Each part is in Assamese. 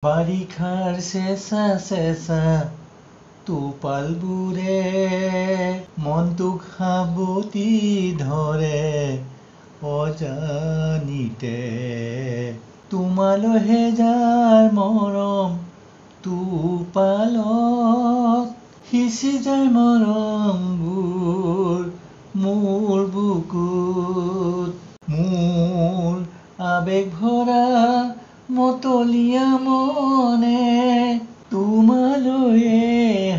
বাৰিষাৰ চেঁচা চেঁচা টোপালবোৰে মনটোক সাবটি ধৰে অজানিতে। তোমালৈহে যাৰ মৰম টোপালত সিঁচি যায় মৰমবোৰ মোৰ বুকুত। মোৰ আবেগ ভৰা মতলীয়া মনে তোমালৈয়ে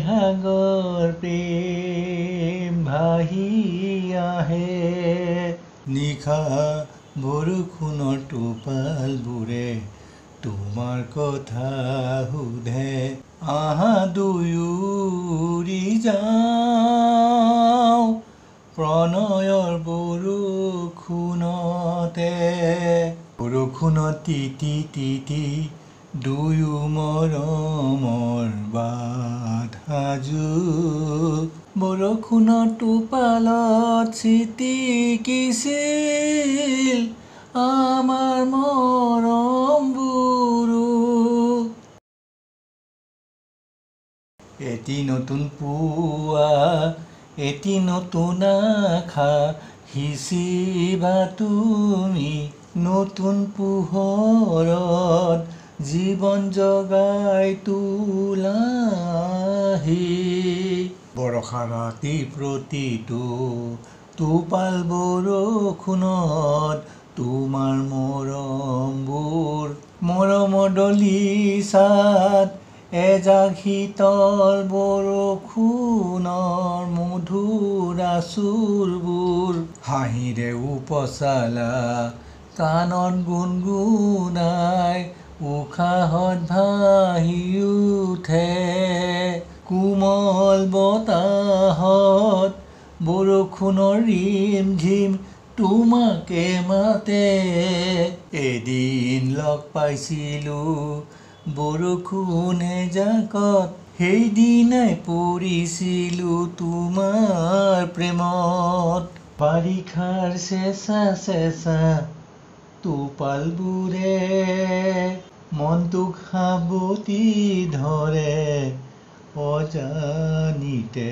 সাগৰ প্ৰেম ভাহি আহে। নিশা বৰষুণৰ টোপালবোৰে তোমাৰ কথা সোধে, আহা দুয়ো উৰি যাওঁ প্ৰণয়ৰ বৰষুণতে। বৰষুণত তিতি তিতি দুয়ো মৰমৰ বাট সাজো, বৰষুণৰ টোপালত ছিটিকিছিল আমাৰ মৰমবোৰো। এটি নতুন পুৱা এটি নতুন আশা সিঁচিবা তুমি নতুন পোহৰত জীৱন জগাই তোলাহি। বৰষা ৰাতি প্ৰতিটো টোপাল বৰষুণত তোমাৰ মৰমবোৰ মৰমৰ দলিচাত এজাক শীতল বৰষুণৰ মধুৰ আঁচোৰবোৰ হাঁহিৰে উপচালা কাণত গুণগুণাই উশাহত ভাহি উঠে। কোমল বতাহত বৰষুণৰ ৰিমঝিম তোমাকে মাতে। এদিন লগ পাইছিলোঁ বৰষুণ এজাকত, সেইদিনাই পৰিছিলোঁ তোমাৰ প্ৰেমত। বাৰিষাৰ চেঁচা চেঁচা টোপালবোৰে মনটোক সাবটি ধৰে অজানিতে।